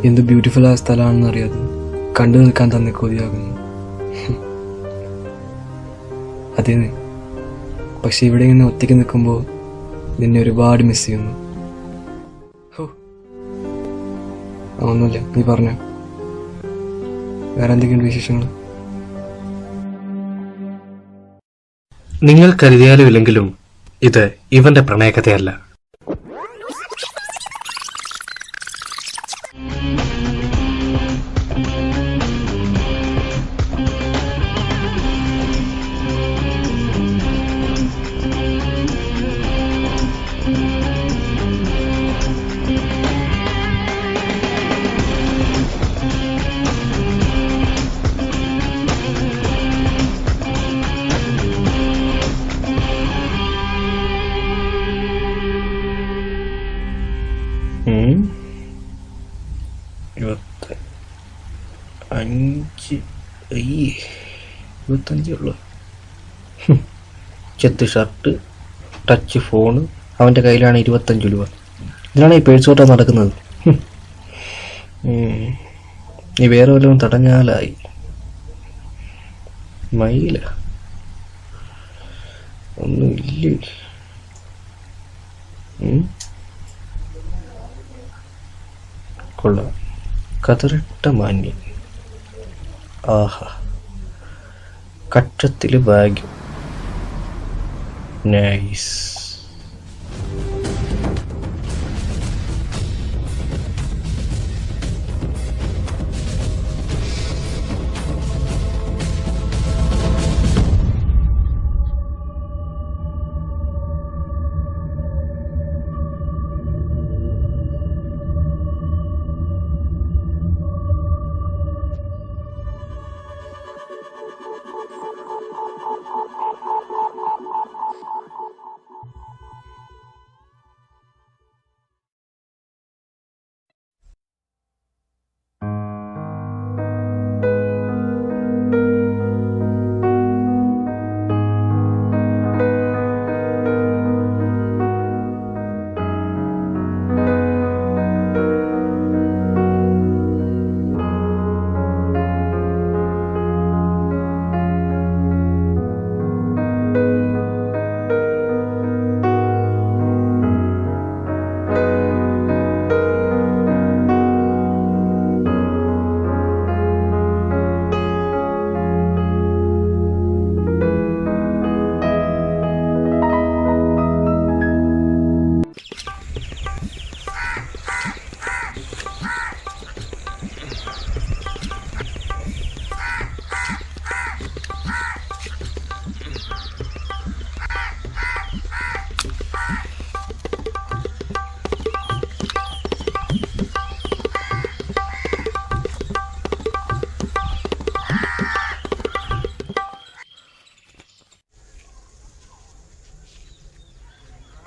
എന്ത് ബ്യൂട്ടിഫുൾ ആയ സ്ഥലമാണെന്ന് അറിയാതെ കണ്ടു നിൽക്കാൻ തന്നെ കൊതിയാകുന്നു. അതേ, പക്ഷെ ഇവിടെ ഇങ്ങനെ ഒറ്റയ്ക്ക് നിൽക്കുമ്പോൾ നിന്നെ ഒരുപാട് മിസ് ചെയ്യുന്നു. ഒന്നുമില്ല, നീ പറഞ്ഞോ, വേറെ എന്തൊക്കെയുണ്ട് വിശേഷങ്ങൾ? നിങ്ങൾ കരുതിയാലും ഇല്ലെങ്കിലും ഇത് ഇവന്റെ പ്രണയകഥയല്ല. ഇരുപത്തഞ്ചുള്ളൂ. ചെത്ത് ഷർട്ട്, ടച്ച് ഫോണ്, അവൻ്റെ കയ്യിലാണ് 25 രൂപ. ഇതിനാണ് ഈ പേഴ്സോട്ടാ നടക്കുന്നത്. നീ വേറെ വല്ലതും തടഞ്ഞാലായി. മയില ഒന്നുമില്ലേ? കൊള്ളാം, കതറിട്ട മാന്യൻ. ആഹാ, കക്ഷത്തില് ഭാഗ്യം. നൈസ്.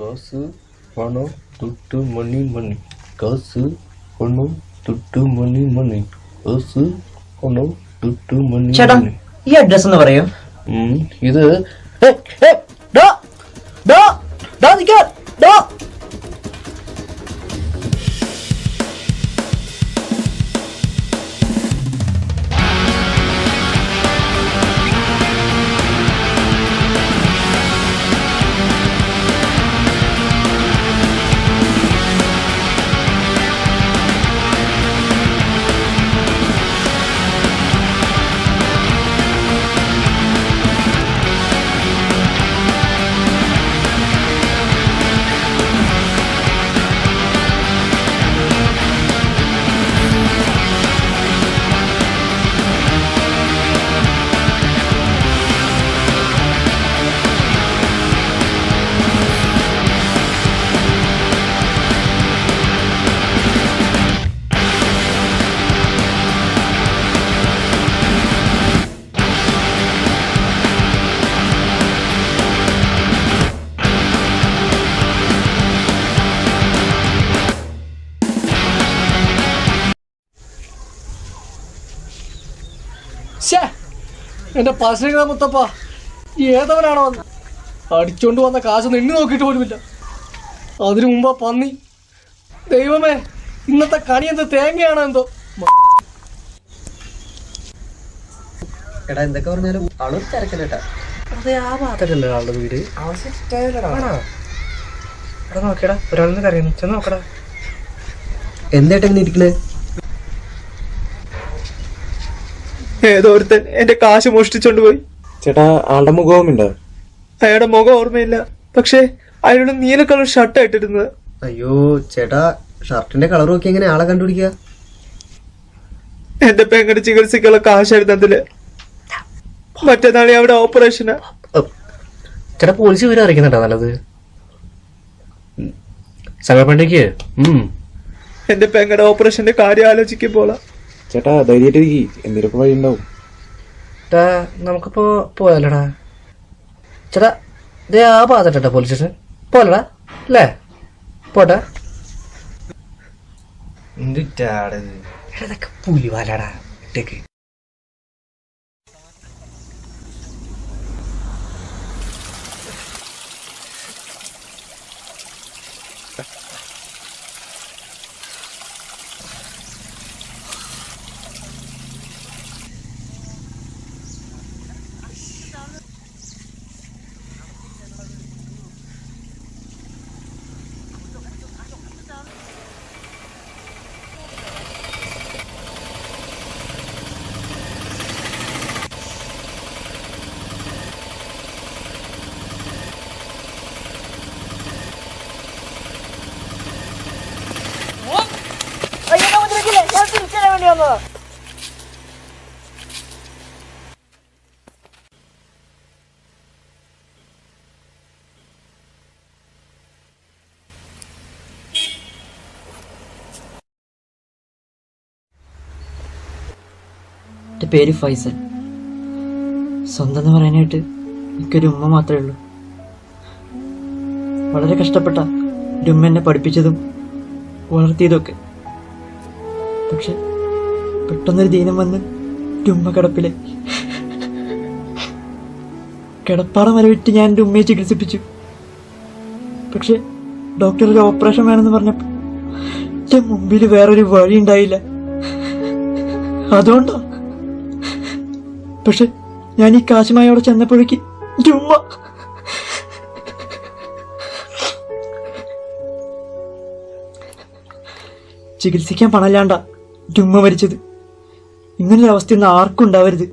காசு பணம் துட்டு மணி மணி, காசு பணம் துட்டு மணി മണി, കാസു പണം തുട്ടു മണി മണി. ഈ അഡ്രസ് എന്ന് പറയോ? ഇത് എന്റെ പാശ്രീകത മുത്തപ്പ, ഏതവനാണോ വന്ന് അടിച്ചോണ്ട് വന്ന കാശൊന്നും എണ്ണി നോക്കിയിട്ട് പോലുമില്ല. അതിനു മുമ്പ് പന്നി. ദൈവമേ, ഇന്നത്തെ കണി എന്ത് തേങ്ങയാണോ എന്തോ. എടാ എന്തൊക്കെ പറഞ്ഞാലും ആളൊരു തിരക്കല്ലേട്ടാ. അതെ, ആ ഭാഗത്തല്ലേ ആളുടെ വീട്. എടാ നോക്കിയടാ, ഒരാളിന് കരയുന്നു, ചെന്ന് നോക്കടാ. എന്തായിട്ട് എങ്ങനെ ഇരിക്കണേ? ഏതോരുത്തൻ എന്റെ കാശ് മോഷ്ടിച്ചോണ്ട് പോയി. ചേട്ടാ, ആളുടെ മുഖവുമുണ്ടോ? അയാളുടെ മുഖം ഓർമ്മയില്ല, പക്ഷെ അയാളുടെ നീല കളർ ഷർട്ട് ഇട്ടിരുന്നത്. അയ്യോ ചേട്ടാ, ഷർട്ടിന്റെ കളർ നോക്കി എങ്ങനെ ആളെ കണ്ടുപിടിക്കുക? എന്റെ പെങ്ങളുടെ ചികിത്സക്കുള്ള കാശായിരുന്നതില്. മറ്റന്നാളെ അവിടെ ഓപ്പറേഷന്. ചേട്ടാ, പോലീസ് വിവരം അറിയിക്കുന്നുണ്ടോ? നല്ലത് സങ്കടപ്പണ്ടേക്ക്. എന്റെ പെങ്ങളുടെ ഓപ്പറേഷന്റെ കാര്യം ആലോചിക്കുമ്പോളാ. ചേട്ടാ, ധൈര്യമായിട്ടിരിക്കി, എന്തെങ്കിലുമൊക്കെ വഴി ഉണ്ടാവും. നമുക്കിപ്പോ പോയാലടാ. ചേട്ടാ, ഇതേ ആ ഭാഗത്തട്ടാ പോലീസ് സ്റ്റേഷൻ. പോലടാ അല്ലേ? പോട്ടെ. ഇതൊക്കെ പുലിവാലാടാ ഇട്ടേക്ക്. എൻ്റെ പേര് ഫൈസൽ. സ്വന്തം എന്ന് പറയാനായിട്ട് എനിക്കൊരു ഉമ്മ മാത്രമേ ഉള്ളൂ. വളരെ കഷ്ടപ്പെട്ട ഒരു ഉമ്മ എന്നെ പഠിപ്പിച്ചതും വളർത്തിയതൊക്കെ. പക്ഷെ പെട്ടെന്നൊരു ദീനം വന്ന് ഒരു ഉമ്മ കിടപ്പിലെ കിടപ്പാടം വരെ വിട്ട് ഞാൻ എൻ്റെ ഉമ്മയെ ചികിത്സിപ്പിച്ചു. പക്ഷെ ഡോക്ടർ ഒരു ഓപ്പറേഷൻ വേണമെന്ന് പറഞ്ഞപ്പോൾ എൻ്റെ മുമ്പിൽ വേറൊരു വഴി ഉണ്ടായില്ല. അതുകൊണ്ടോ? പക്ഷെ ഞാൻ ഈ കാശുമായി അവിടെ ചെന്നപ്പോഴേക്ക് എൻ്റെ ഉമ്മ ചികിത്സിക്കാൻ പണമില്ലാണ്ടാ എൻ്റെ ഉമ്മ മരിച്ചത്. ഇങ്ങനൊരു അവസ്ഥയൊന്നും ആർക്കും ഉണ്ടാവരുത്.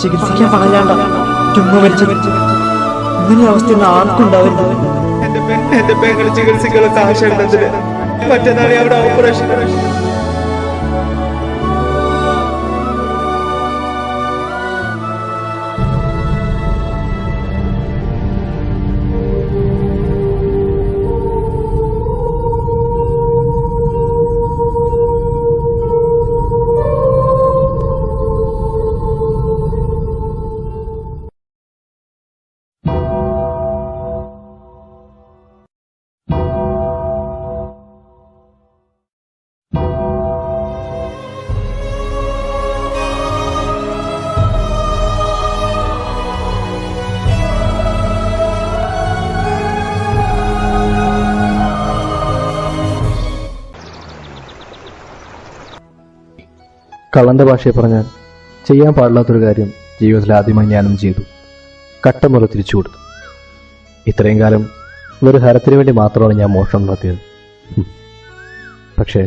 ചികിത്സിക്കാൻ പണമില്ലാണ്ടാ എൻ്റെ ഉമ്മ മരിച്ചത്. ഇങ്ങനൊരു അവസ്ഥയൊന്നും ആർക്കും ഉണ്ടാവരുത്. എന്റെ പെങ്ങളുടെ ചികിത്സക്കുള്ള കാശായിരുന്നതില്. മറ്റന്നാളെ അവിടെ ഓപ്പറേഷൻ. കള്ളൻ്റെ ഭാഷയെ പറഞ്ഞാൽ ചെയ്യാൻ പാടില്ലാത്തൊരു കാര്യം ജീവിതത്തിൽ ആദ്യമായി ഞാനും ചെയ്തു. കട്ടമുറ തിരിച്ചു കൊടുത്തു. ഇത്രയും കാലം ഒരു ഹരത്തിന് വേണ്ടി മാത്രമാണ് ഞാൻ മോഷണം നടത്തിയത്. പക്ഷേ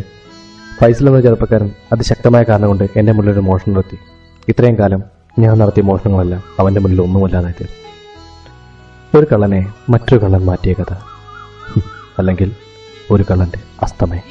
ഫൈസൽ എന്ന ചെറുപ്പക്കാരൻ അതിശക്തമായ കാരണം കൊണ്ട് എൻ്റെ മുന്നിൽ ഒരു മോഷണം നടത്തി. ഇത്രയും കാലം ഞാൻ നടത്തിയ മോഷണങ്ങളെല്ലാം അവൻ്റെ മുന്നിൽ ഒന്നുമല്ലാതായി തീർന്നു. ഒരു കള്ളനെ മറ്റൊരു കള്ളൻ മാറ്റിയ കഥ, അല്ലെങ്കിൽ ഒരു കള്ളൻ്റെ അസ്തമയം.